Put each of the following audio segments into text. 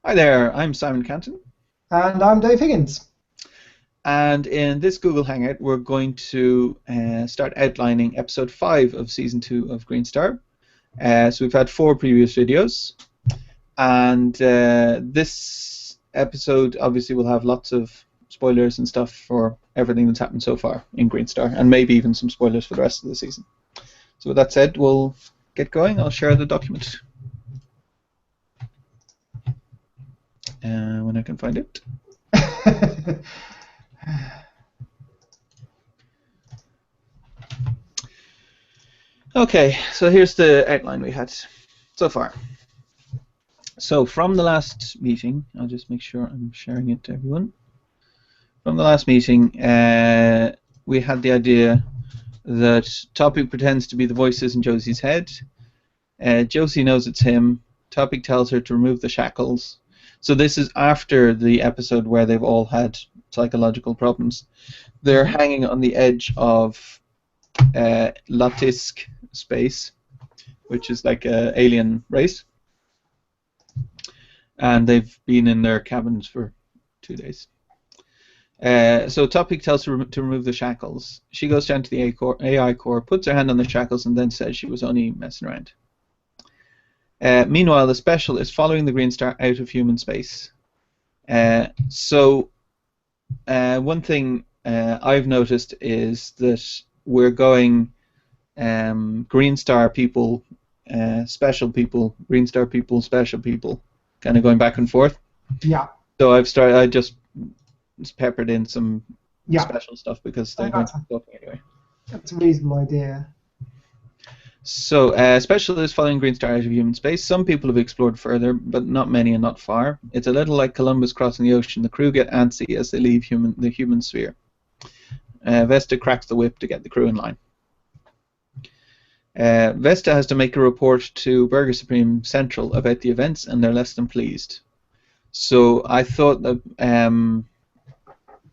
Hi there, I'm Simon Cantan, And I'm Dave Higgins. and in this Google Hangout, we're going to start outlining episode 5 of season 2 of Greenstar. So we've had 4 previous videos, and this episode obviously will have lots of spoilers and stuff for everything that's happened so far in Greenstar, and maybe even some spoilers for the rest of the season. So with that said, we'll get going. I'll share the document when I can find it. Okay, so here's the outline we had so far. So from the last meeting, I'll just make sure I'm sharing it to everyone. From the last meeting, we had the idea that Topic pretends to be the voices in Josie's head. Josie knows it's him. Topic tells her to remove the shackles. So this is after the episode where they've all had psychological problems. They're hanging on the edge of Latisk space, which is like an alien race. And they've been in their cabins for 2 days. So Topic tells her to remove the shackles. She goes down to the AI core, puts her hand on the shackles, and then says she was only messing around. Meanwhile, the Special is following the Greenstar out of human space. So one thing I've noticed is that we're going Greenstar people, special people, Greenstar people, special people, kind of going back and forth. Yeah. So I just peppered in some special stuff because they're going to be talking anyway. That's a reasonable idea. So, Special is following Greenstar out of human space. Some people have explored further, but not many and not far. It's a little like Columbus crossing the ocean. The crew get antsy as they leave the human sphere. Vesta cracks the whip to get the crew in line. Vesta has to make a report to Burger Supreme Central about the events, and they're less than pleased. So I thought that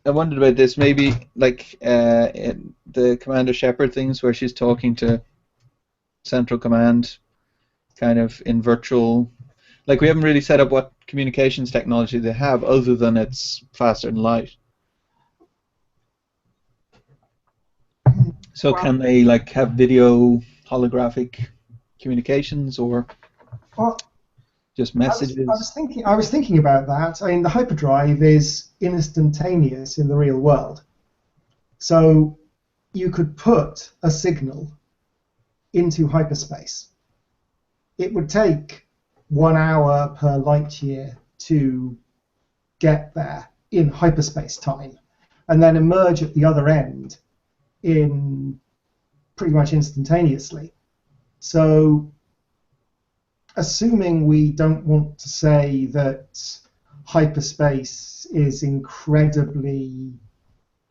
I wondered about this, maybe like the Commander Shepard things where she's talking to Central Command, kind of in virtual. Like we haven't really set up what communications technology they have, other than it's faster than light. So can they like have video holographic communications or just messages? I was thinking about that. I mean, the hyperdrive is instantaneous in the real world, so you could put a signal into hyperspace. It would take 1 hour per light year to get there in hyperspace time, and then emerge at the other end in pretty much instantaneously. So, assuming we don't want to say that hyperspace is incredibly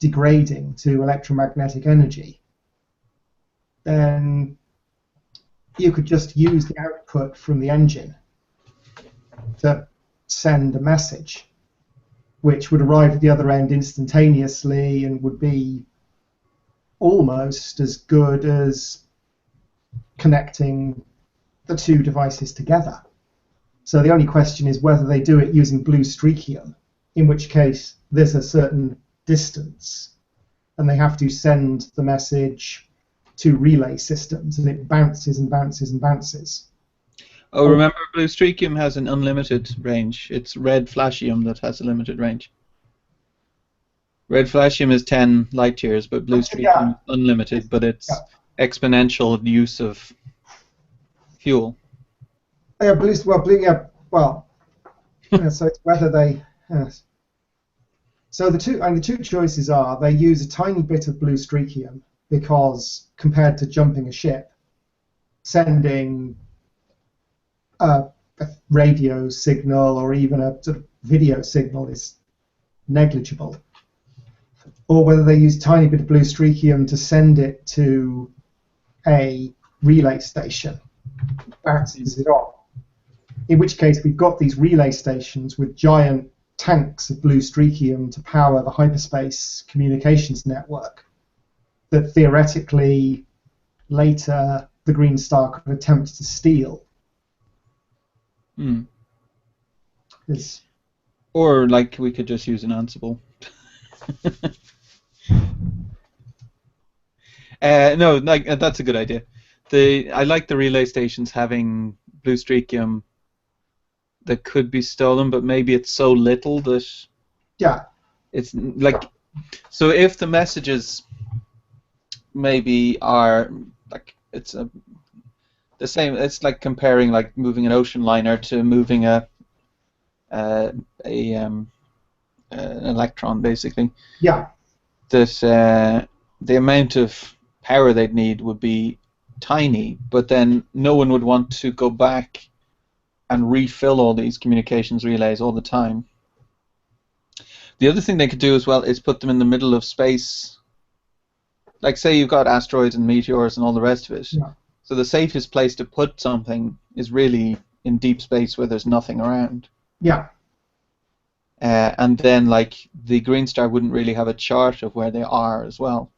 degrading to electromagnetic energy, then you could just use the output from the engine to send a message, which would arrive at the other end instantaneously and would be almost as good as connecting the two devices together. So the only question is whether they do it using blue streakium, in which case there's a certain distance and they have to send the message to relay systems, and it bounces and bounces and bounces. Oh, remember, blue streakium has an unlimited range. It's red flashium that has a limited range. Red flashium is 10 light years, but blue streakium is unlimited, but it's exponential use of fuel. Yeah, so it's whether they. So the two choices are they use a tiny bit of blue streakium because compared to jumping a ship, sending a radio signal or even a sort of video signal is negligible. Or whether they use a tiny bit of blue streakium to send it to a relay station, bounces it off. In which case we've got these relay stations with giant tanks of blue streakium to power the hyperspace communications network that theoretically later the Greenstar could attempt to steal. It's, Or like we could just use an Ansible. No, like that's a good idea. I like the relay stations having blue streakium that could be stolen, but maybe it's so little that yeah, it's like. So if the messages maybe are like the same, it's like comparing like moving an ocean liner to moving uh, a an electron basically. yeah, That the amount of power they'd need would be tiny, but then no one would want to go back and refill all these communications relays all the time. The other thing they could do as well is put them in the middle of space. Like say you've got asteroids and meteors and all the rest of it. yeah, So the safest place to put something is really in deep space where there's nothing around. yeah, And then like the Greenstar wouldn't really have a chart of where they are as well.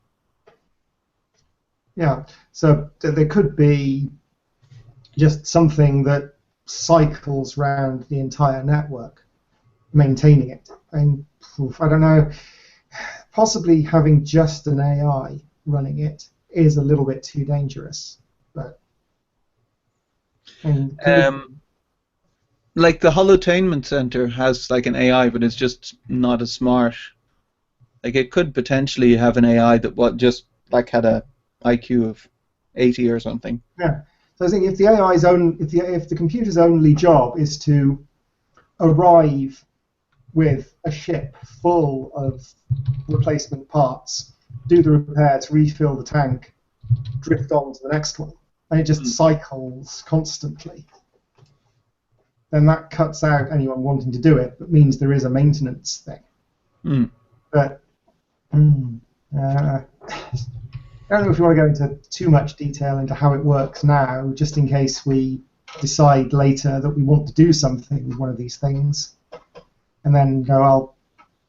yeah. So there could be just something that cycles round the entire network, maintaining it. And I don't know, possibly having just an AI running it is a little bit too dangerous. But and Like the Holotainment Center has like an AI, but it's just not as smart. Like it could potentially have an AI that just like had a IQ of 80 or something. yeah, so I think if the if the computer's only job is to arrive with a ship full of replacement parts, do the repairs, refill the tank, drift on to the next one, and it just cycles constantly, then that cuts out anyone wanting to do it, but means there is a maintenance thing. Mm. But I don't know if you want to go into too much detail into how it works now, just in case we decide later that we want to do something with one of these things, and then go, well,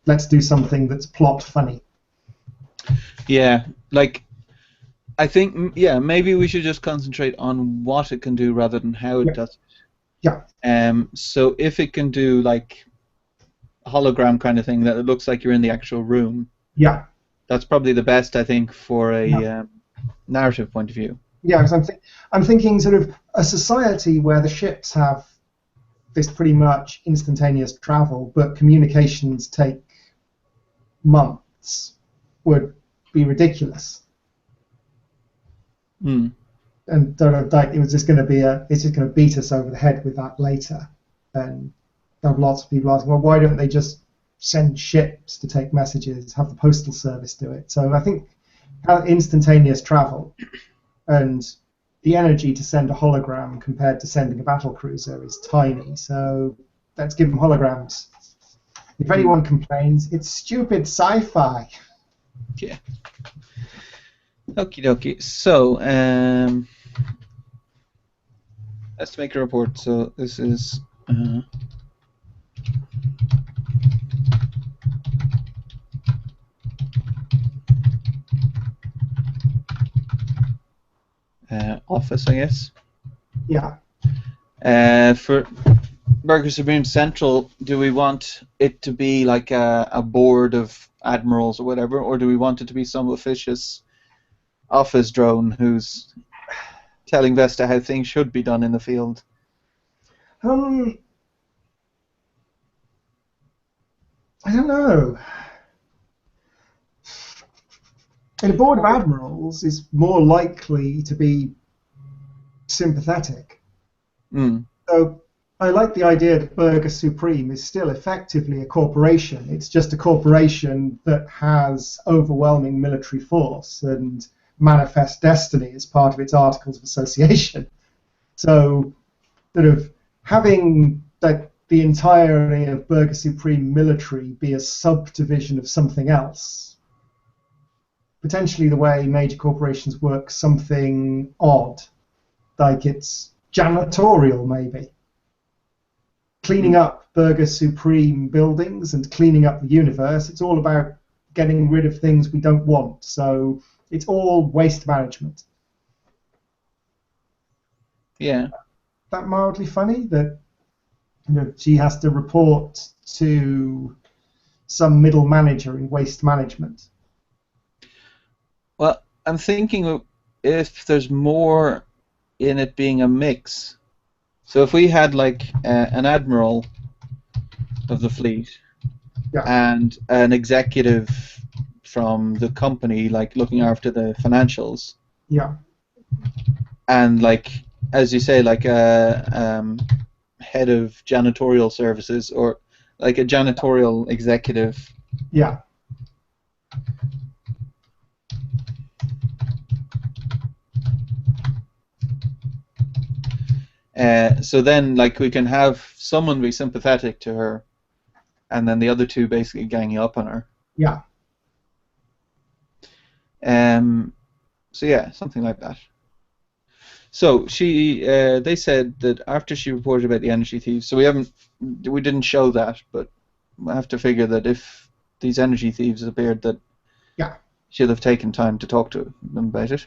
let's do something that's plot funny. Yeah, like I think maybe we should just concentrate on what it can do rather than how it does. Yeah. So if it can do like a hologram kind of thing that it looks like you're in the actual room. Yeah. That's probably the best, I think, for a narrative point of view. Yeah, because I'm thinking sort of a society where the ships have this pretty much instantaneous travel, but communications take months would be ridiculous. Mm. And like it was just going to be it's just going to beat us over the head with that later. And there have lots of people asking, well, why don't they just send ships to take messages, have the postal service do it? So I think instantaneous travel and the energy to send a hologram compared to sending a battle cruiser is tiny. So let's give them holograms. If anyone complains, it's stupid sci-fi. Yeah. Okie dokie. So, let's make a report. So this is Office, I guess. Yeah. For Burger Supreme Central, do we want it to be like a board of admirals or whatever, or do we want it to be some officious office drone who's telling Vesta how things should be done in the field? I don't know. And a board of admirals is more likely to be sympathetic. Mm. So I like the idea that Burger Supreme is still effectively a corporation. It's just a corporation that has overwhelming military force and manifest destiny as part of its articles of association. So sort of having like the entirety of Burger Supreme military be a subdivision of something else, potentially the way major corporations work, something odd, like it's janitorial maybe. Cleaning up Burger Supreme buildings and cleaning up the universe, it's all about getting rid of things we don't want. So it's all waste management. Yeah. That mildly funny? That she has to report to some middle manager in waste management. Well, I'm thinking if there's more in it being a mix. So if we had like an admiral of the fleet and an executive from the company, like looking after the financials. Yeah. And like, as you say, like a head of janitorial services or like a janitorial executive. Yeah. So then, like, we can have someone be sympathetic to her, and then the other two basically ganging up on her. Yeah. So yeah, something like that. So they said that after she reported about the energy thieves, so we didn't show that, but I have to figure that if these energy thieves appeared, that she'll have taken time to talk to them about it.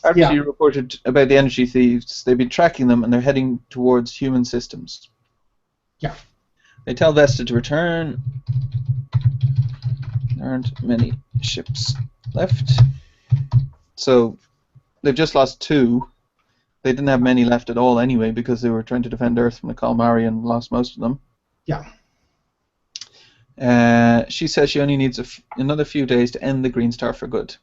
After she reported about the energy thieves, they've been tracking them and they're heading towards human systems. Yeah. They tell Vesta to return. There aren't many ships left. So they've just lost 2. They didn't have many left at all anyway because they were trying to defend Earth from the Calamari and lost most of them. Yeah. She says she only needs another few days to end the Greenstar for good.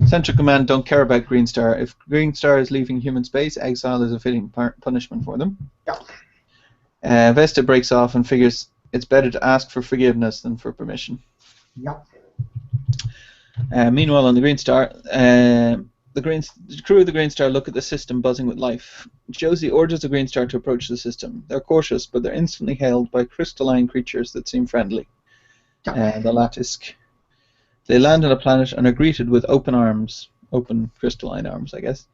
Central Command don't care about Greenstar. If Greenstar is leaving human space, exile is a fitting punishment for them. Yeah. Vesta breaks off and figures it's better to ask for forgiveness than for permission. Yeah. Meanwhile, on the Greenstar, the crew of the Greenstar look at the system buzzing with life. Josie orders the Greenstar to approach the system. They're cautious, but they're instantly hailed by crystalline creatures that seem friendly. The Lattisk. They land on a planet and are greeted with open arms. Open crystalline arms, I guess.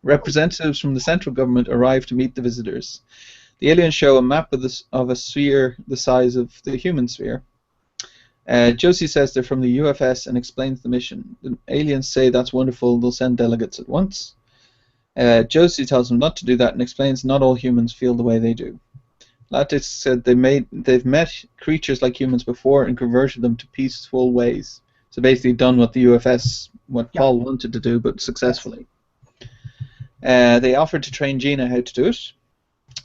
Representatives from the central government arrive to meet the visitors. The aliens show a map of a sphere the size of the human sphere. Josie says they're from the UFS and explains the mission. The aliens say that's wonderful, they'll send delegates at once. Josie tells them not to do that and explains not all humans feel the way they do. Lattice said they've met creatures like humans before and converted them to peaceful ways. So basically done what the UFS, Paul wanted to do, but successfully. They offered to train Gina how to do it.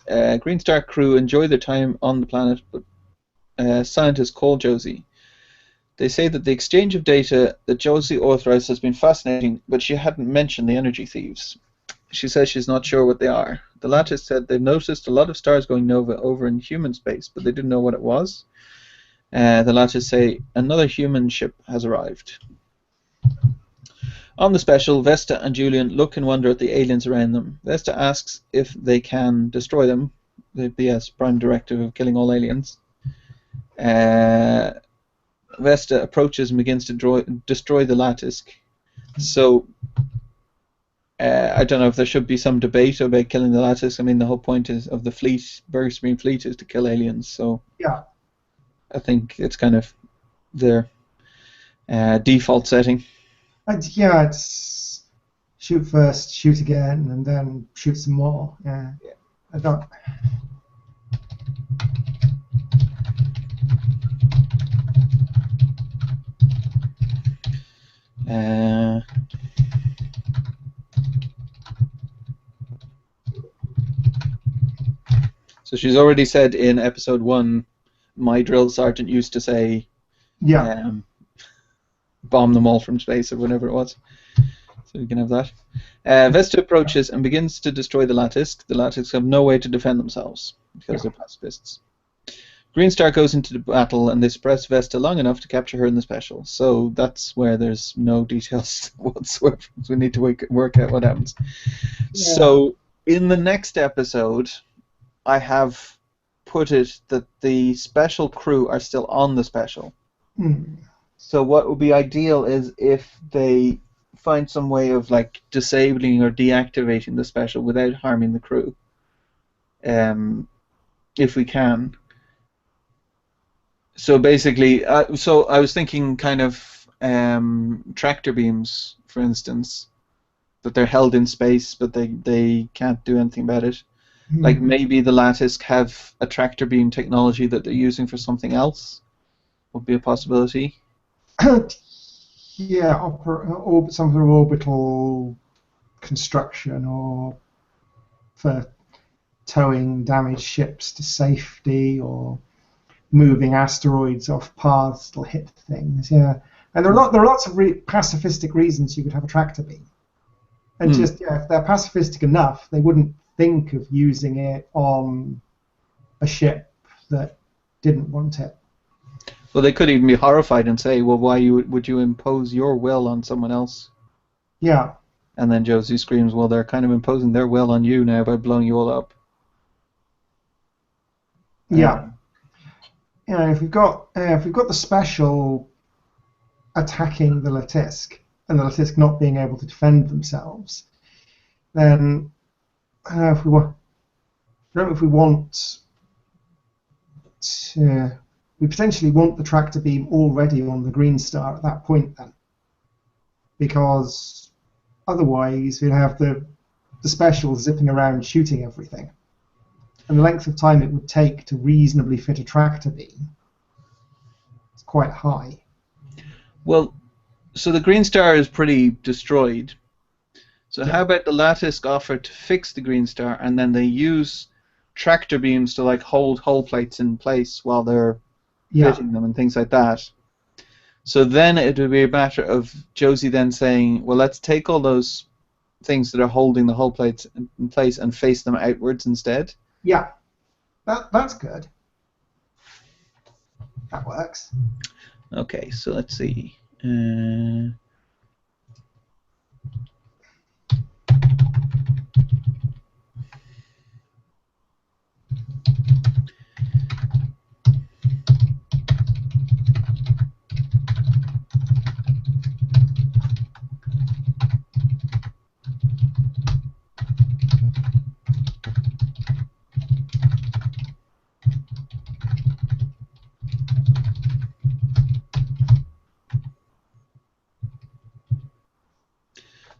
Greenstar crew enjoy their time on the planet, but scientists call Josie. They say that the exchange of data that Josie authorized has been fascinating, but she hadn't mentioned the energy thieves. She says she's not sure what they are. The Lattice said they've noticed a lot of stars going nova over in human space, but they didn't know what it was. The Lattice say another human ship has arrived. On the special, Vesta and Julian look and wonder at the aliens around them. Vesta asks if they can destroy them, the BS prime directive of killing all aliens. Vesta approaches and begins to destroy the Lattice. So, I don't know if there should be some debate about killing the Lattice. I mean, the whole point of the fleet, Berg Supreme Fleet, is to kill aliens. So, I think it's kind of their default setting. It's shoot first, shoot again, and then shoot some more. I don't. So she's already said in episode 1, my drill sergeant used to say, bomb them all from space or whatever it was. So you can have that. Vesta approaches and begins to destroy the Lattice. The Lattice have no way to defend themselves because they're pacifists. Greenstar goes into the battle and they suppress Vesta long enough to capture her in the special. So that's where there's no details whatsoever. So we need to work out what happens. Yeah. So in the next episode, I have put it that the special crew are still on the special. So what would be ideal is if they find some way of like disabling or deactivating the special without harming the crew. If we can. So basically, so I was thinking kind of tractor beams, for instance, that they're held in space, but they can't do anything about it. Like maybe the Lattice have a tractor beam technology that they're using for something else. Would be a possibility. Yeah, some sort of orbital construction, or for towing damaged ships to safety, or moving asteroids off paths that'll hit things. Yeah, and there are lots of pacifistic reasons you could have a tractor beam. And just if they're pacifistic enough, they wouldn't think of using it on a ship that didn't want it. Well, they could even be horrified and say, well, why would you impose your will on someone else? Yeah. And then Josie screams, well, they're kind of imposing their will on you now by blowing you all up. Yeah. If we've got the special attacking the Latisk and the Latisk not being able to defend themselves, then if we want to, we potentially want the tractor beam already on the Greenstar at that point then, because otherwise we'd have the special zipping around shooting everything, and the length of time it would take to reasonably fit a tractor beam is quite high. Well, so the Greenstar is pretty destroyed. So how about the Lattice offer to fix the Greenstar, and then they use tractor beams to like hold hull plates in place while they're fitting them and things like that. So then it would be a matter of Josie then saying, well, let's take all those things that are holding the hull plates in place and face them outwards instead. Yeah, that's good. That works. Okay, so let's see.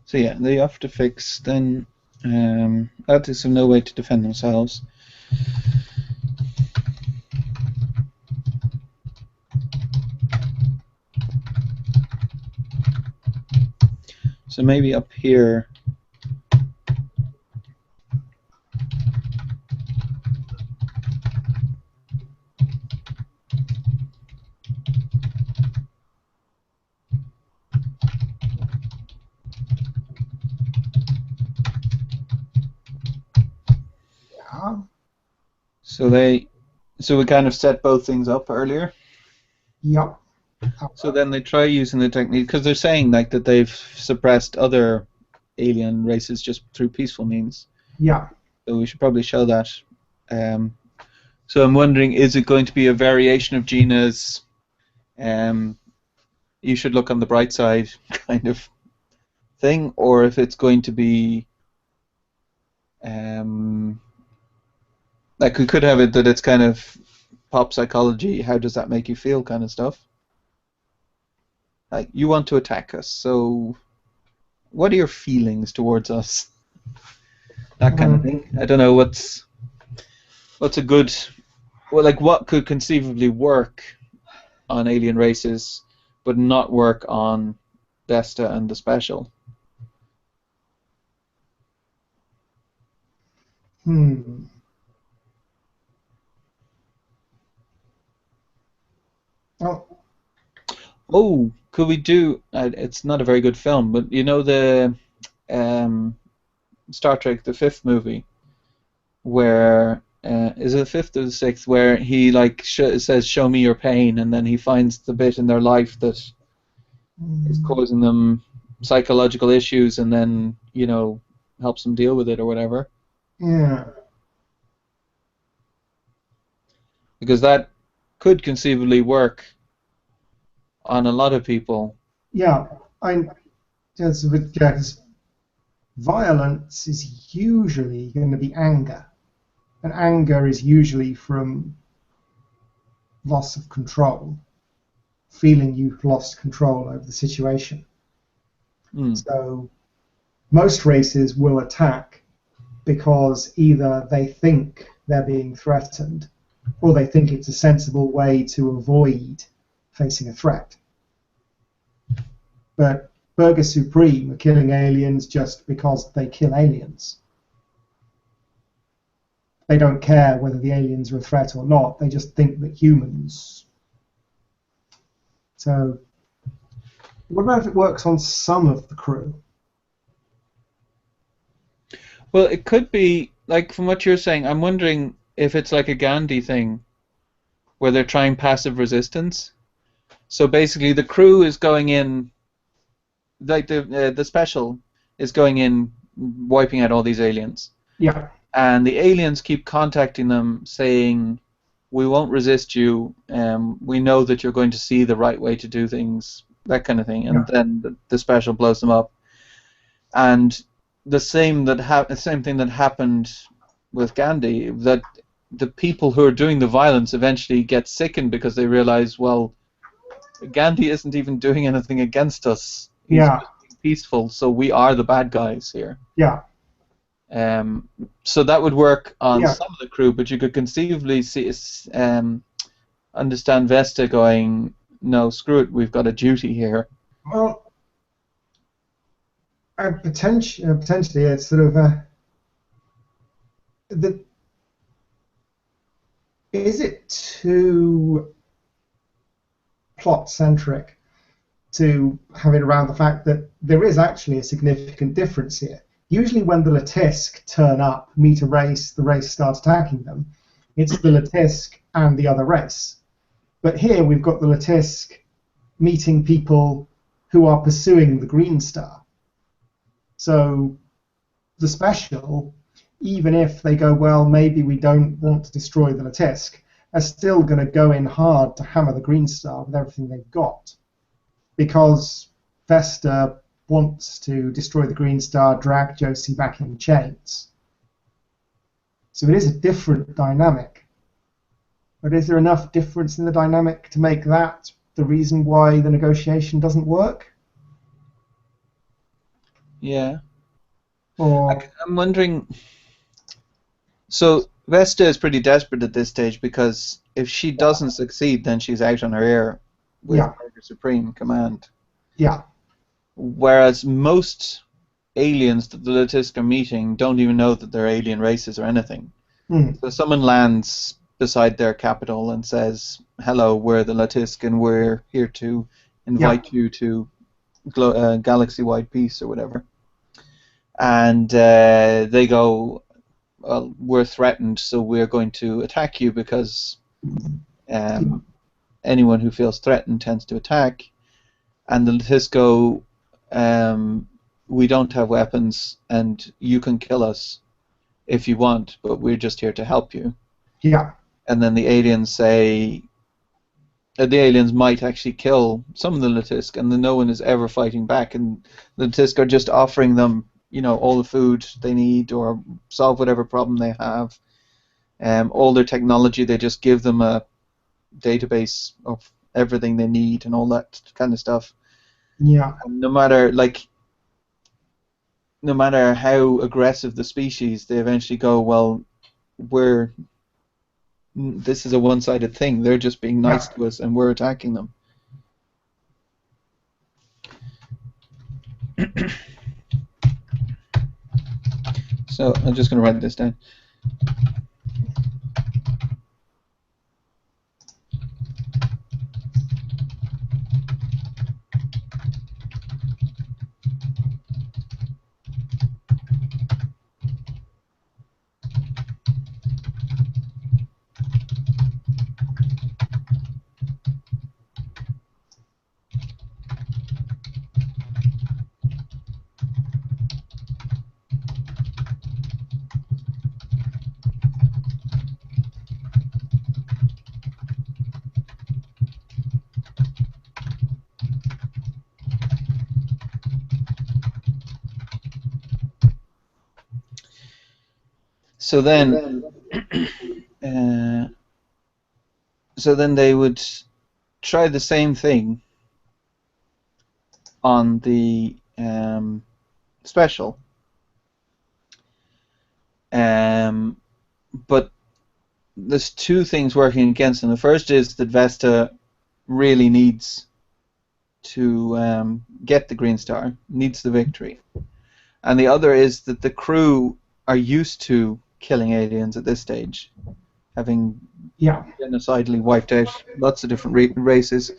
So yeah, they have to fix. Then Lattice have no way to defend themselves. So maybe up here. So we kind of set both things up earlier. Yep. So then they try using the technique, because they're saying like that they've suppressed other alien races just through peaceful means. Yeah. So we should probably show that. So I'm wondering, is it going to be a variation of Gina's you should look on the bright side kind of thing, or if it's going to be like we could have it that it's kind of pop psychology, how does that make you feel kind of stuff. Like, you want to attack us, so what are your feelings towards us? That kind of thing. I don't know what's a good, well, like what could conceivably work on alien races but not work on Desta and the Special. Oh, could we do? It's not a very good film, but you know the Star Trek, the fifth movie, where is it the fifth or the sixth, where he like says, "Show me your pain," and then he finds the bit in their life that is causing them psychological issues, and then helps them deal with it or whatever. Yeah. Because that could conceivably work on a lot of people. Yeah, because violence is usually going to be anger, and anger is usually from loss of control, feeling you've lost control over the situation. So most races will attack because either they think they're being threatened or they think it's a sensible way to avoid facing a threat. But Burger Supreme are killing aliens just because they kill aliens. They don't care whether the aliens are a threat or not. They just think that humans. So, what about if it works on some of the crew? Well, it could be, like, from what you're saying, I'm wondering if it's like a Gandhi thing, where they're trying passive resistance. So basically, the crew is going in, like the special is going in, wiping out all these aliens. Yeah. And the aliens keep contacting them, saying, "We won't resist you. We know that you're going to see the right way to do things," that kind of thing. And then the special blows them up. And the same thing that happened with Gandhi, that the people who are doing the violence eventually get sickened because they realize, well, Gandhi isn't even doing anything against us. He's just being peaceful, so we are the bad guys here. Yeah. So that would work on some of the crew, but you could conceivably understand Vesta going, "No, screw it, we've got a duty here." Well, potentially it's sort of is it too plot centric to have it around the fact that there is actually a significant difference here? Usually when the Latisk turn up, meet a race, the race starts attacking them, it's the Latisk and the other race. But here we've got the Latisk meeting people who are pursuing the Greenstar. So the special, even if they go, well, maybe we don't want to destroy the Latisk, are still going to go in hard to hammer the Greenstar with everything they've got. Because Vesta wants to destroy the Greenstar, drag Josie back in chains. So it is a different dynamic. But is there enough difference in the dynamic to make that the reason why the negotiation doesn't work? Yeah. Or I'm wondering. So Vesta is pretty desperate at this stage, because if she doesn't succeed, then she's out on her ear with Burger Supreme command. Yeah. Whereas most aliens that the Latisk are meeting don't even know that they're alien races or anything. So someone lands beside their capital and says, "Hello, we're the Latisk, and we're here to invite you to galaxy-wide peace," or whatever. And they go, "Well, we're threatened, so we're going to attack you, because anyone who feels threatened tends to attack." And the Latisk go, "We don't have weapons, and you can kill us if you want, but we're just here to help you." Yeah. And then the aliens say, the aliens might actually kill some of the Latisk, and then no one is ever fighting back, and the Latisk are just offering them, all the food they need, or solve whatever problem they have. All their technology, they just give them a database of everything they need and all that kind of stuff. Yeah. And no matter how aggressive the species, they eventually go, "Well, this is a one-sided thing. They're just being nice to us, and we're attacking them." So I'm just going to write this down. So then, they would try the same thing on the special. But there's two things working against them. The first is that Vesta really needs to get the Greenstar, needs the victory. And the other is that the crew are used to killing aliens at this stage, having genocidally wiped out lots of different races.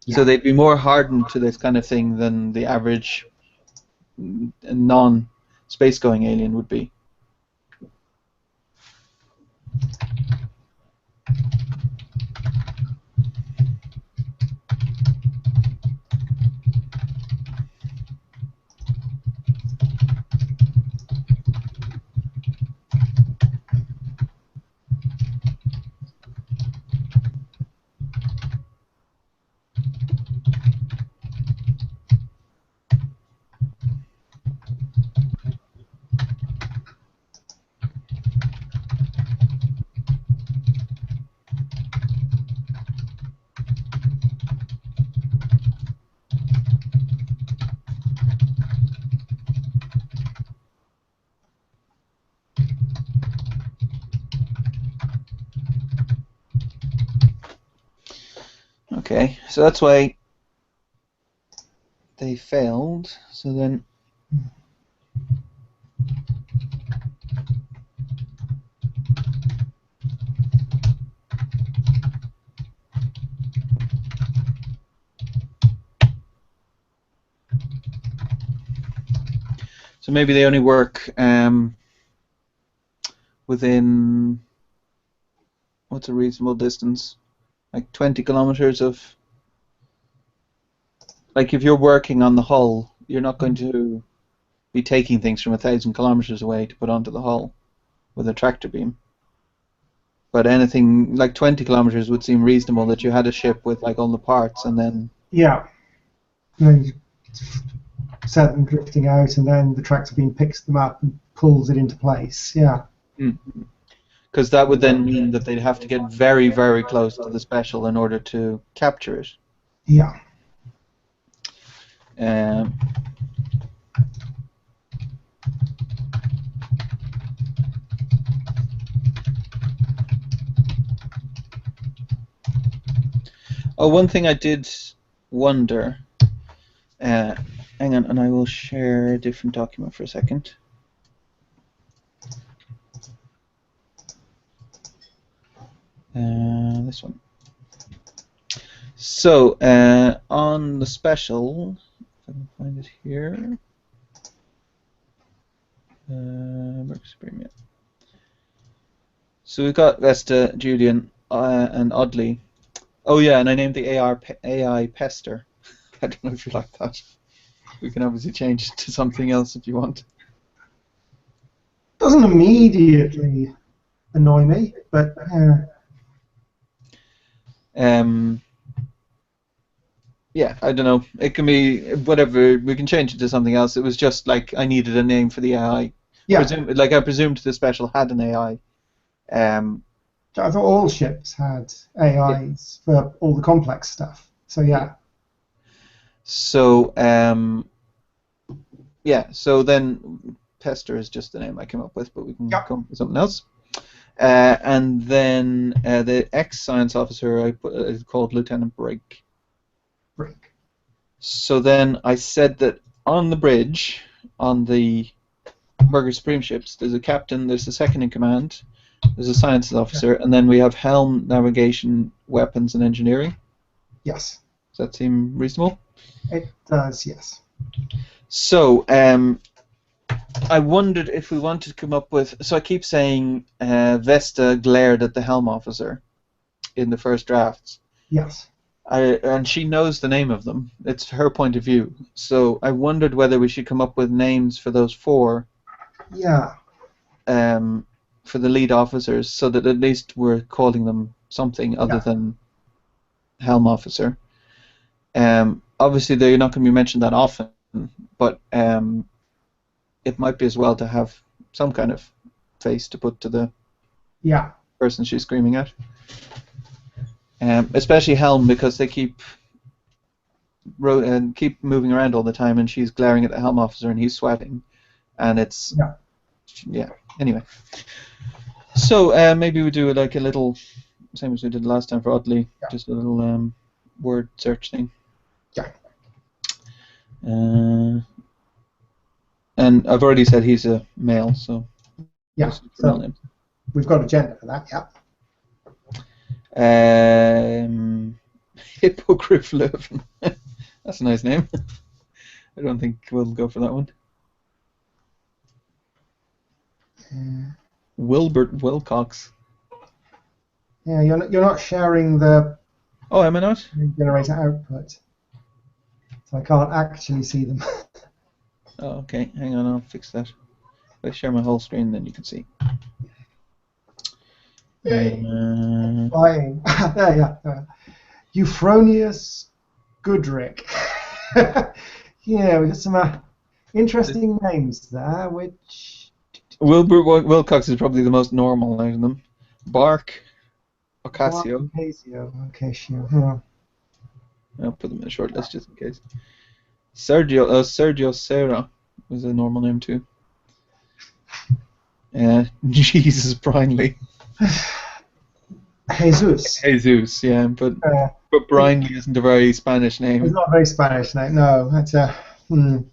So they'd be more hardened to this kind of thing than the average non-space-going alien would be. Okay, so that's why they failed. So then so maybe they only work within, what's a reasonable distance? Like 20 kilometers of, like if you're working on the hull, you're not going to be taking things from 1,000 kilometers away to put onto the hull with a tractor beam. But anything like 20 kilometers would seem reasonable, that you had a ship with like all the parts and then... Yeah. And then you set them drifting out, and then the tractor beam picks them up and pulls it into place. Yeah. Because that would then mean that they'd have to get very, very close to the special in order to capture it. Yeah. Oh, one thing I did wonder. Hang on, and I will share a different document for a second. This one. So, on the special, if I can find it here. Works premium. So we've got Vesta, Julian, and Oddly. Oh yeah, and I named the AI Pester. I don't know if you like that. We can obviously change it to something else if you want. Doesn't immediately annoy me, but yeah, I don't know. It can be whatever. We can change it to something else. It was just like I needed a name for the AI. Yeah. I presumed the special had an AI. I thought all ships had AIs for all the complex stuff. So yeah. So yeah. So then Pester is just the name I came up with, but we can come up with something else. And then the ex-science officer I put is called Lieutenant Brake. Brake. So then I said that on the bridge, on the Burger Supreme ships, there's a captain, there's a second in command, there's a science officer, and then we have helm, navigation, weapons, and engineering. Yes. Does that seem reasonable? It does, yes. So I wondered if we wanted to come up with... So I keep saying Vesta glared at the helm officer in the first drafts. Yes. And she knows the name of them. It's her point of view. So I wondered whether we should come up with names for those four. Yeah. For the lead officers, so that at least we're calling them something other than helm officer. Obviously, they're not going to be mentioned that often, but it might be as well to have some kind of face to put to the person she's screaming at. Especially helm, because they keep moving around all the time, and she's glaring at the helm officer, and he's sweating, and it's Anyway, so maybe we do like a little, same as we did last time for Oddly, just a little word search thing. Yeah. And I've already said he's a male, so Yeah. So we've got a gender for that. Yeah. Hippogriff Löwen. That's a nice name. I don't think we'll go for that one. Wilbert Wilcox. Yeah, you're not sharing the. Oh, am I not? Generator output, so I can't actually see them. Oh, okay. Hang on, I'll fix that. If I share my whole screen, then you can see. Flying. There. Euphronius Goodrick. Yeah, we got some interesting names there, which... Wilbur Wilcox is probably the most normal out of them. Bark Ocasio. Ocasio. Yeah. I'll put them in a short list just in case. Sergio Serra was a normal name too. Jesus Brinley. Jesus, yeah, but Brinley isn't a very Spanish name. It's not a very Spanish name. No, that's no.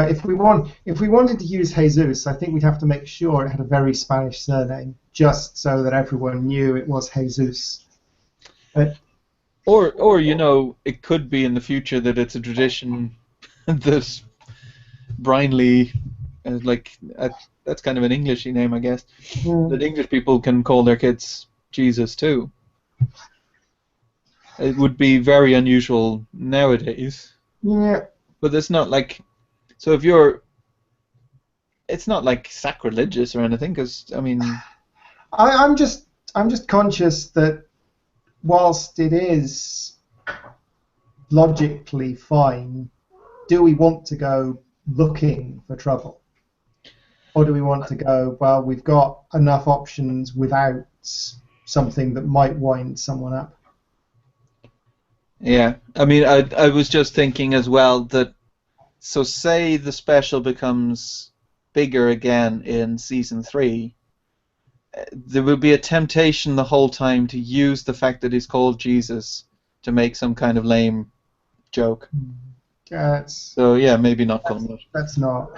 If we wanted to use Jesus, I think we'd have to make sure it had a very Spanish surname, just so that everyone knew it was Jesus. Or you know, it could be in the future that it's a tradition that Brinley, that's kind of an Englishy name, I guess. That English people can call their kids Jesus too. It would be very unusual nowadays. Yeah. But it's not like, so if you're, it's not like sacrilegious or anything, because I mean, I'm just conscious that whilst it is logically fine, do we want to go looking for trouble? Or do we want to go, well, we've got enough options without something that might wind someone up? Yeah, I mean, I was just thinking as well that, so say the special becomes bigger again in Season 3, there will be a temptation the whole time to use the fact that he's called Jesus to make some kind of lame joke. So yeah, maybe not call him that. That's not.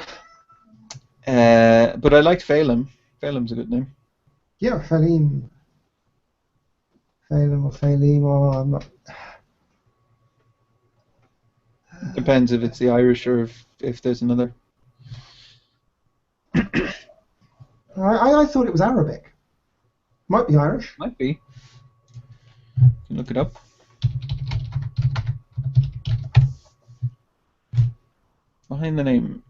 But I liked Phelim. Phelim's a good name. Yeah, Phelim. Phelim, or I'm not. Depends if it's the Irish or if there's another. I thought it was Arabic. Might be Irish. Might be. You can look it up. Behind the name.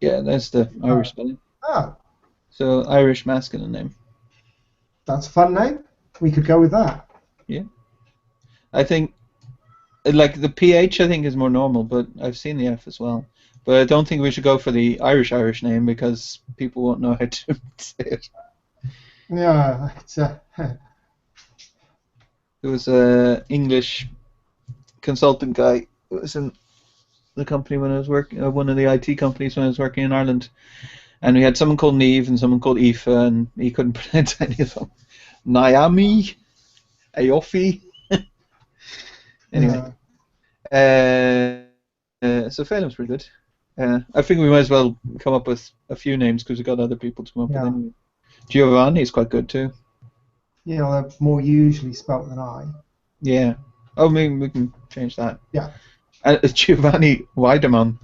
Yeah, that's the Irish spelling. Ah. So Irish masculine name. That's a fun name. We could go with that. Yeah. I think, like the PH, I think is more normal, but I've seen the F as well. But I don't think we should go for the Irish name because people won't know how to say it. Yeah, it's There was a English consultant guy who was in the company when I was working, one of the IT companies when I was working in Ireland, and we had someone called Neve and someone called Aoife, and he couldn't pronounce any of them. Naomi, Aofi. Anyway, so Phelim's pretty good. I think we might as well come up with a few names because we've got other people to come up with anyway. Giovanni's quite good too. Yeah, they're more usually spelt than I. Yeah. Oh, maybe we can change that. Yeah. Giovanni Weidemann.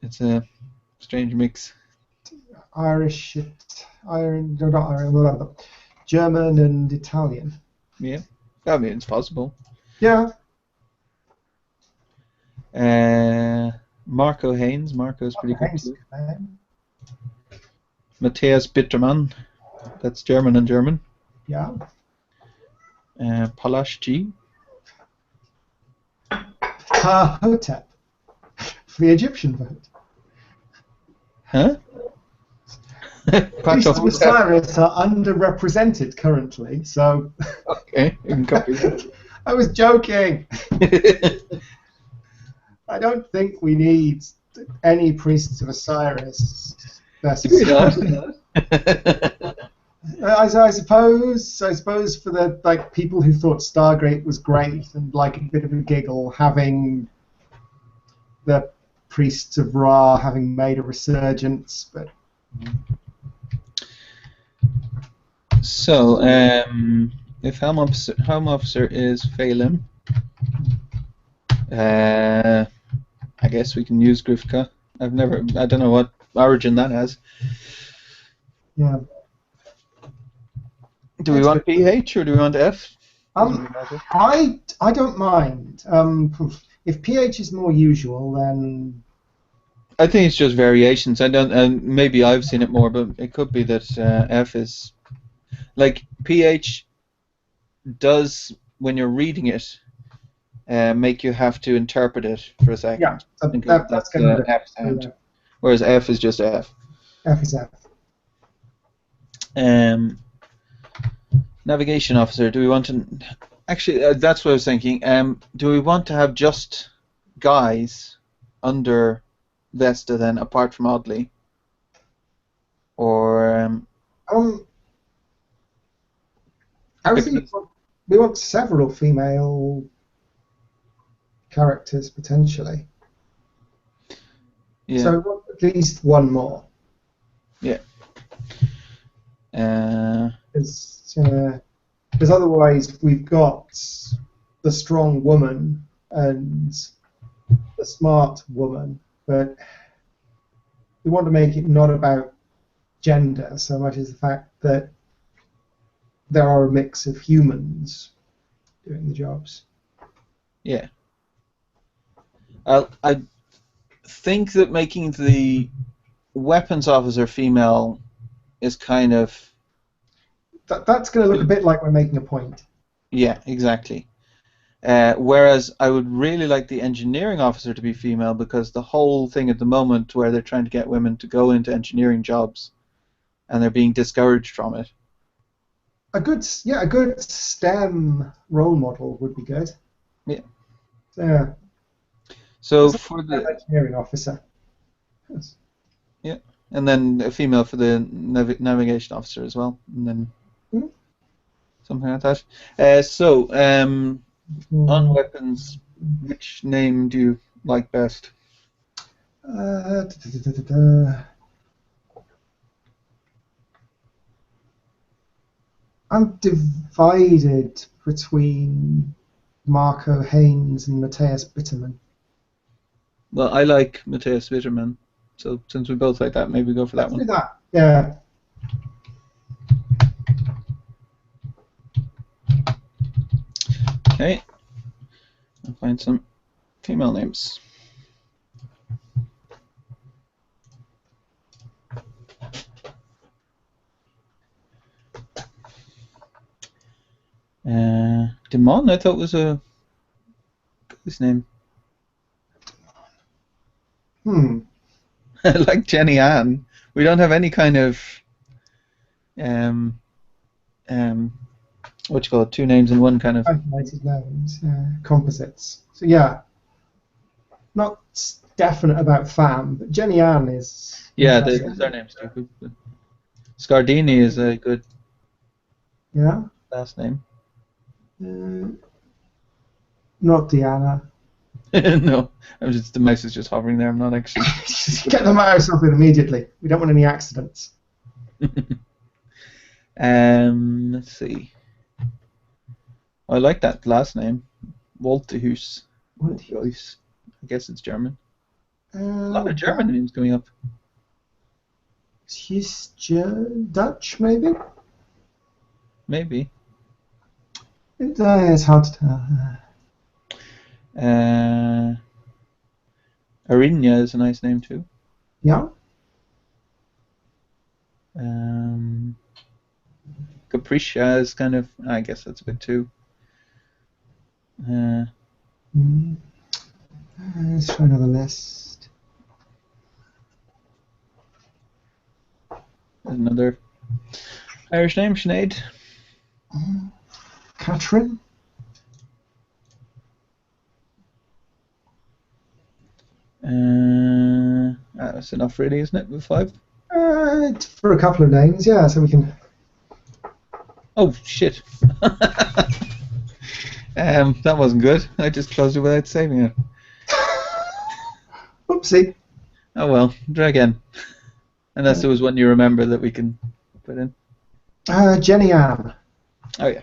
It's a strange mix. Irish, not Irish, German and Italian. Yeah. I mean, it's possible. Yeah. Marco Haynes. Marco's pretty good too. Matthias Bittermann. That's German and German. Yeah. Palash G. Hotep. For the Egyptian vote. Huh? Priests of Osiris are underrepresented currently, so. Okay, you can copy that. I was joking. I don't think we need any priests of Osiris Do we not? necessarily. I suppose for the people who thought Stargate was great and like a bit of a giggle, having the priests of Ra having made a resurgence, but So, if Helm Officer is Phelim, I guess we can use Grifka. I don't know what origin that has. yeah. Do we It's want good. PH or do we want F? Doesn't really matter. I don't mind. If PH is more usual, then I think it's just variations. I don't, and maybe I've seen it more, but it could be that F is like PH does when you're reading it, make you have to interpret it for a second. yeah, Think that's going to be F sound, whereas F is just F. F is F. Navigation officer. Do we want to? Actually, that's what I was thinking. Do we want to have just guys under Vesta then, apart from Oddly, or I was thinking we want several female characters potentially. yeah, So we want at least one more. yeah. Because otherwise we've got the strong woman and the smart woman, but we want to make it not about gender so much as the fact that there are a mix of humans doing the jobs. Yeah. I think that making the weapons officer female is kind of... That's going to look a bit like we're making a point. Yeah, exactly. Whereas I would really like the engineering officer to be female, because the whole thing at the moment where they're trying to get women to go into engineering jobs and they're being discouraged from it. A good STEM role model would be good. Yeah. Yeah. So for the engineering officer. Yes. Yeah, and then a female for the navigation officer as well, and then something like that. On weapons, which name do you like best? I'm divided between Marco Haynes and Matthias Bitterman. Well, I like Matthias Bitterman, so since we both like that, maybe go for that one. Let's do that. Yeah. Okay, I'll find some female names. Demon, I thought was a guy's name. Like Jenny Ann. We don't have any kind of what you call it, two names in one kind of Isolated names, composites. So yeah, not definite about fam, but Jenny Ann is. Yeah, the surname's too good. Scardini is a good last name. Not Diana. No, the mouse is just hovering there. I'm not actually. Get the mouse off it immediately. We don't want any accidents. Let's see. I like that last name, Woltehus. Woltehus. I guess it's German. A lot of German names coming up. He's Dutch, maybe. Maybe. It's hard to tell. Arinya is a nice name too. Yeah. Capricia is kind of, I guess that's a bit too. Let's try another list. There's another Irish name, Sinead. Catherine. That's enough, really, isn't it? With 5. For a couple of names, yeah. So we can. Oh shit! That wasn't good. I just closed it without saving it. Oopsie. Oh well, try again. Unless there was one you remember that we can put in. Jenny Ann. Oh yeah.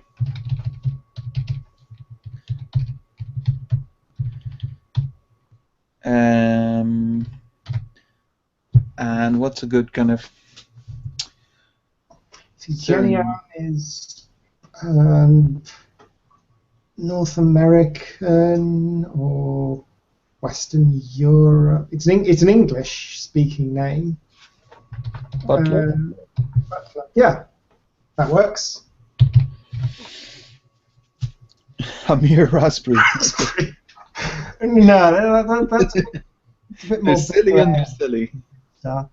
And what's a good kind of? See, Jenny Ann is North American or Western Europe. It's an English-speaking name. Butler. Butler. Yeah, that works. Amir Raspberry. No, that's a bit more They're silly and they're silly. Yeah.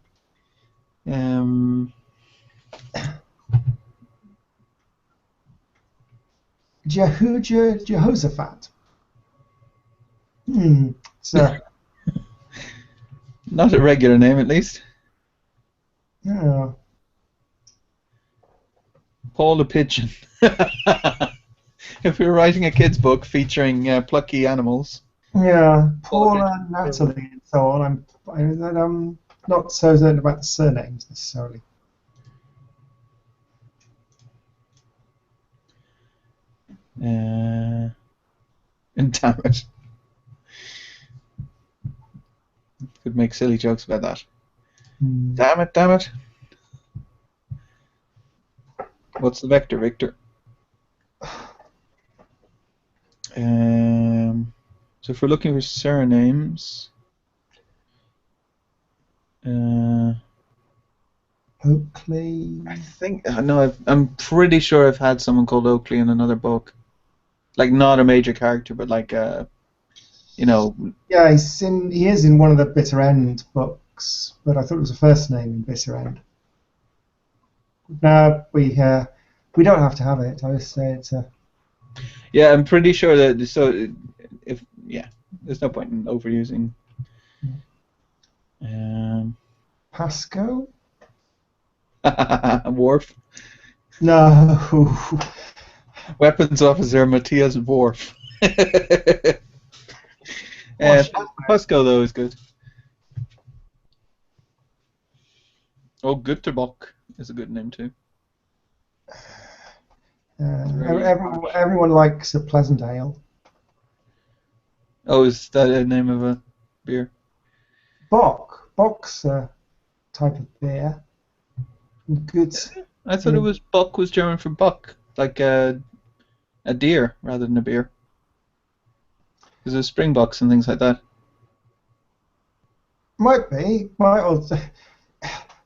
Jehoshaphat. So. Not a regular name, at least. Yeah. Paul the Pigeon. If we were writing a kids' book featuring plucky animals. Yeah, Paul and Natalie and so on. I'm not so certain about the surnames necessarily. And damn it. Could make silly jokes about that. Damn it, damn it. What's the vector, Victor? So if we're looking for surnames, Oakley. I think no. I'm pretty sure I've had someone called Oakley in another book, like not a major character, but like you know. Yeah, he is in one of the Bitter End books, but I thought it was a first name in Bitter End. No, we don't have to have it. I just say it's a. Yeah, I'm pretty sure that. So if there's no point in overusing. Pasco. Worf. No. Weapons Officer Matthias Worf. Pasco though is good. Oh, Güterbock is a good name too. Everyone likes a pleasant ale. Oh, is that a name of a beer? Bock's a type of beer. Good. I thought it was Bock was German for buck, like a deer rather than a beer. Because there's springboks and things like that. Might be.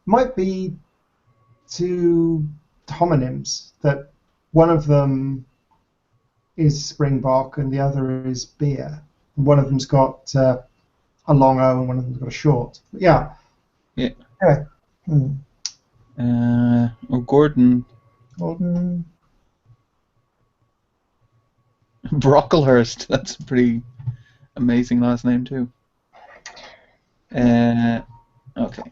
Might be two homonyms that one of them is springbok and the other is beer. One of them's got a long O and one of them's got a short. But yeah. Yeah. Anyway. Gordon. Brocklehurst. That's a pretty amazing last name too. Okay.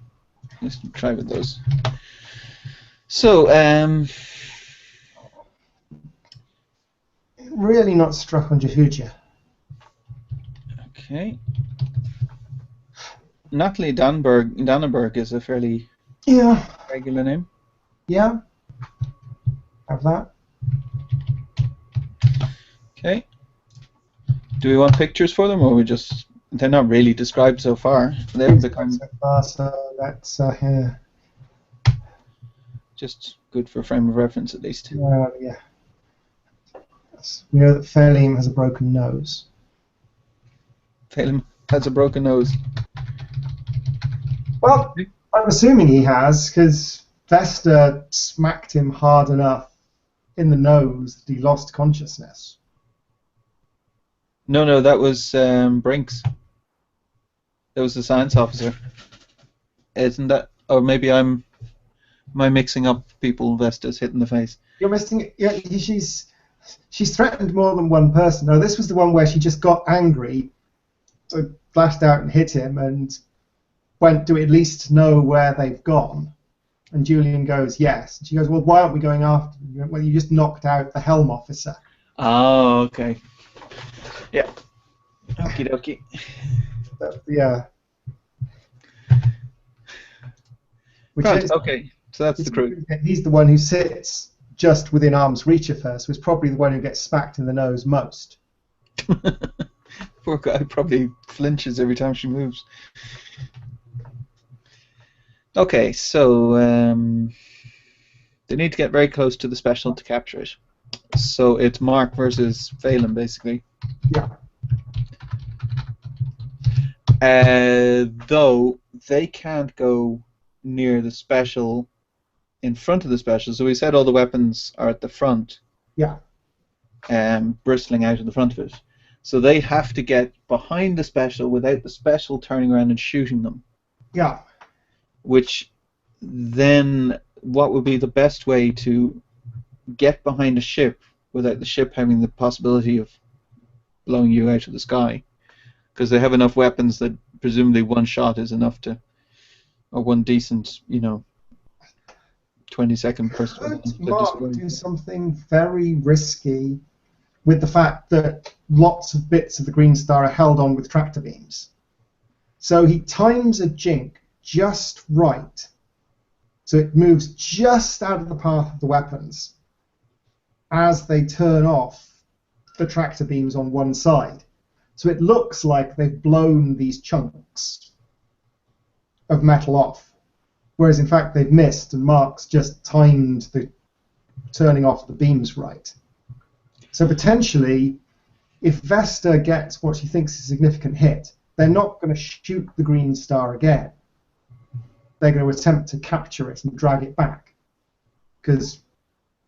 Let's try with those. So, really not struck on Jehuja. Okay. Natalie Dannenberg is a fairly regular name. Yeah. Have that. Okay. Do we want pictures for them, or we just? They're not really described so far. They've become so that's just good for frame of reference at least. Yeah. We know that Fairleam has a broken nose. Fairleam has a broken nose. Well, I'm assuming he has, because Vesta smacked him hard enough in the nose that he lost consciousness. No, that was Brinks. That was the science officer. Isn't that? Or maybe am I mixing up people Vesta's hit in the face? You're missing. Yeah, she's threatened more than one person. No, this was the one where she just got angry, so flashed out and hit him, and went, do we at least know where they've gone? And Julian goes, yes. And she goes, well, why aren't we going after them? He went, well, you just knocked out the helm officer. Oh, okay. Yeah. Okie dokie. Yeah. Which Right, is, okay. So that's the crew. he's the one who sits just within arm's reach of her, so he's probably the one who gets smacked in the nose most. Poor guy probably flinches every time she moves. Okay, so they need to get very close to the special to capture it. So it's Mark versus Phelan, basically. Yeah. Though they can't go near the special, in front of the special. So we said all the weapons are at the front. Yeah. Bristling out of the front of it. So they have to get behind the special without the special turning around and shooting them. Yeah. Which then, what would be the best way to get behind a ship without the ship having the possibility of blowing you out of the sky? Because they have enough weapons that presumably one shot is enough to, or one decent, 20-second burst. Could Mark do something very risky with the fact that lots of bits of the Greenstar are held on with tractor beams? So he times a jink just right, so it moves just out of the path of the weapons as they turn off the tractor beams on one side. So it looks like they've blown these chunks of metal off, whereas in fact they've missed, and Mark's just timed the turning off the beams right. So potentially, if Vesta gets what she thinks is a significant hit, they're not going to shoot the Greenstar again. They're going to attempt to capture it and drag it back, because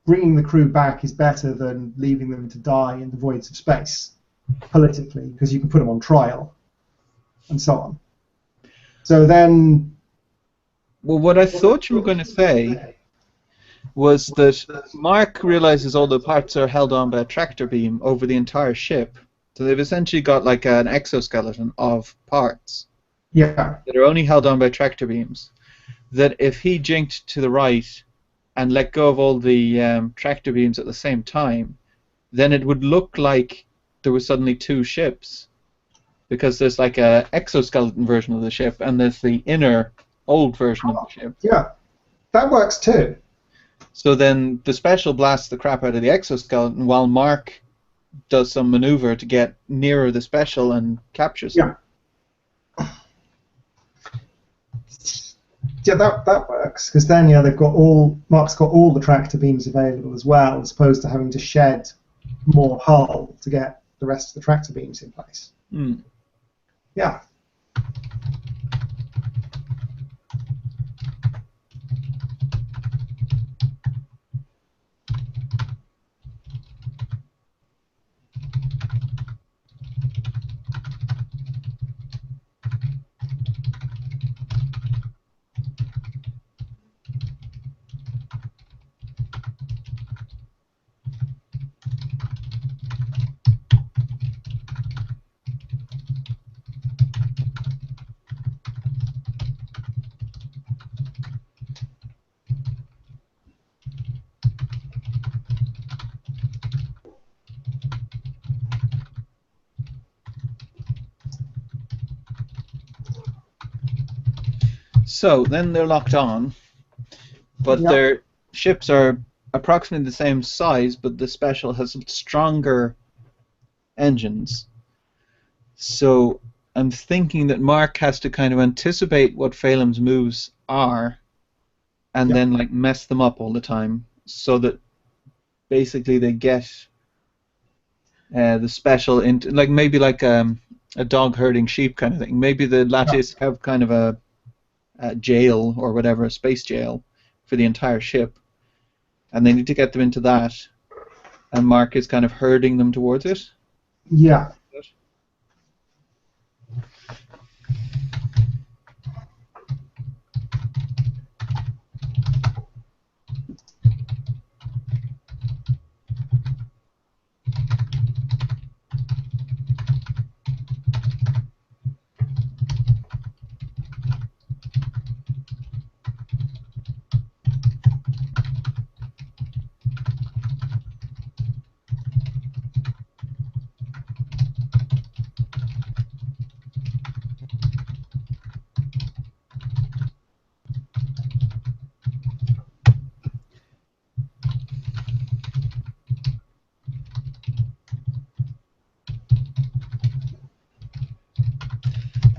bringing the crew back is better than leaving them to die in the voids of space, politically, because you can put them on trial, and so on. So then... Well, what I thought you were going to say was that Mark realizes all the parts are held on by a tractor beam over the entire ship. So they've essentially got like an exoskeleton of parts that are only held on by tractor beams. That if he jinked to the right and let go of all the tractor beams at the same time, then it would look like there were suddenly two ships. Because there's like a exoskeleton version of the ship and there's the inner old version of the ship. Yeah, that works too. So then the special blasts the crap out of the exoskeleton while Mark does some maneuver to get nearer the special and captures them. Yeah, that works, because then they've got Mark's got all the tractor beams available as well, as opposed to having to shed more hull to get the rest of the tractor beams in place. Mm. Yeah. So then they're locked on, but their ships are approximately the same size, but the special has stronger engines. So I'm thinking that Mark has to kind of anticipate what Phelan's moves are and then like mess them up all the time, so that basically they get the special into, like maybe like a dog herding sheep kind of thing. Maybe the Lattice have kind of a jail or whatever, a space jail for the entire ship, and they need to get them into that, and Mark is kind of herding them towards it. Yeah.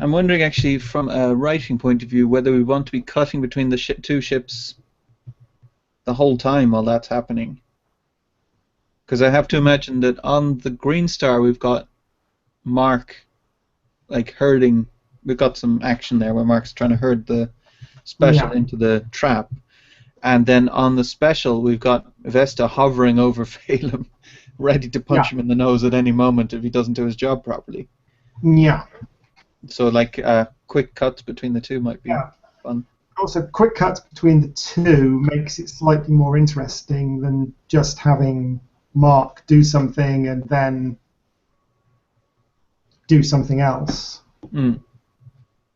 I'm wondering actually from a writing point of view whether we want to be cutting between the two ships the whole time while that's happening. Because I have to imagine that on the Greenstar we've got Mark like herding. We've got some action there where Mark's trying to herd the special into the trap. And then on the special we've got Vesta hovering over Phelan, ready to punch him in the nose at any moment if he doesn't do his job properly. Yeah. So like quick cuts between the two might be fun. Also, quick cuts between the two makes it slightly more interesting than just having Mark do something and then do something else. Mm.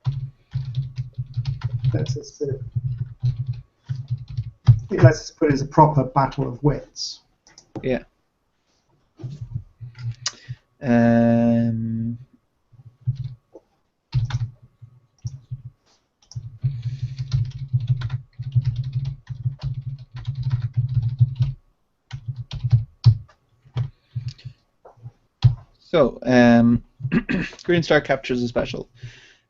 It lets us put it as a proper battle of wits. Yeah. So, Greenstar captures a special.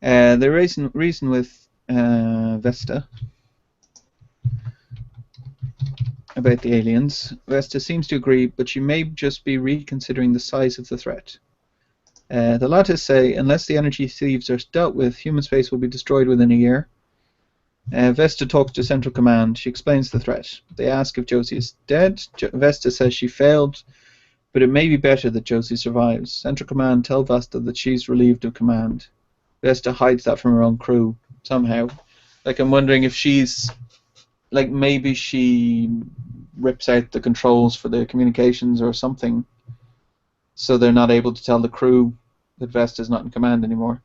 The reason with Vesta about the aliens. Vesta seems to agree, but she may just be reconsidering the size of the threat. The Lattice say, unless the energy thieves are dealt with, human space will be destroyed within a year. Vesta talks to Central Command. She explains the threat. They ask if Josie is dead. Vesta says she failed, but it may be better that Josie survives. Central Command tell Vesta that she's relieved of command. Vesta hides that from her own crew somehow. Like, I'm wondering if she's, like, maybe she rips out the controls for the communications or something, so they're not able to tell the crew that Vesta's not in command anymore.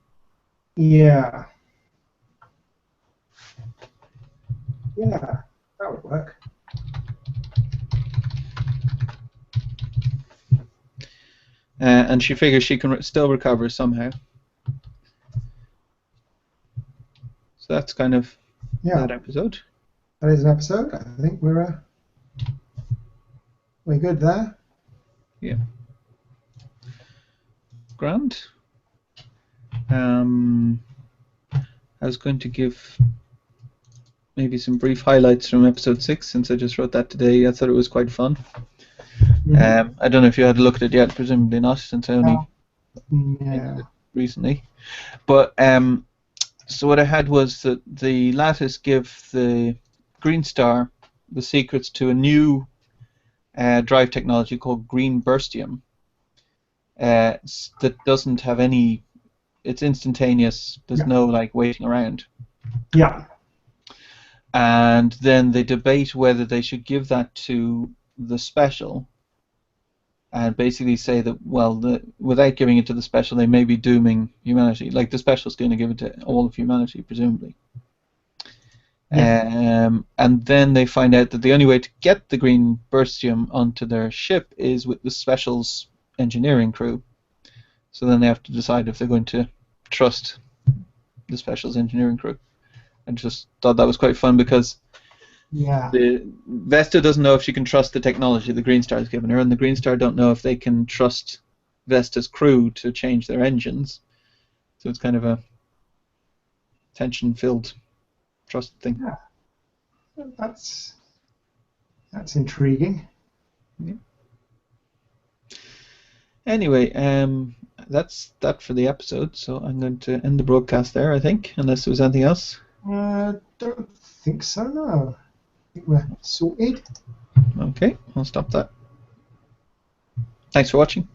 Yeah. Yeah, that would work. And she figures she can still recover somehow. So that's kind of that episode. That is an episode. I think we're good there. Yeah. Grand. I was going to give maybe some brief highlights from episode 6 since I just wrote that today. I thought it was quite fun. Mm-hmm. I don't know if you had a look at it yet, presumably not, since I only ended it recently. But so what I had was that the Lattice give the Greenstar the secrets to a new drive technology called green burstium that doesn't have any. It's instantaneous. There's no like waiting around. Yeah. And then they debate whether they should give that to the special, and basically say that, well, without giving it to the special, they may be dooming humanity. Like, the special's going to give it to all of humanity, presumably. Yeah. And then they find out that the only way to get the green burstium onto their ship is with the special's engineering crew. So then they have to decide if they're going to trust the special's engineering crew. I just thought that was quite fun because Vesta doesn't know if she can trust the technology the Greenstar has given her, and the Greenstar don't know if they can trust Vesta's crew to change their engines. So it's kind of a tension-filled trust thing. Yeah, that's intriguing. Yeah. Anyway, that's that for the episode. So I'm going to end the broadcast there, I think, unless there was anything else. Don't think so, no. I think we're sorted. Okay, I'll stop that. Thanks for watching.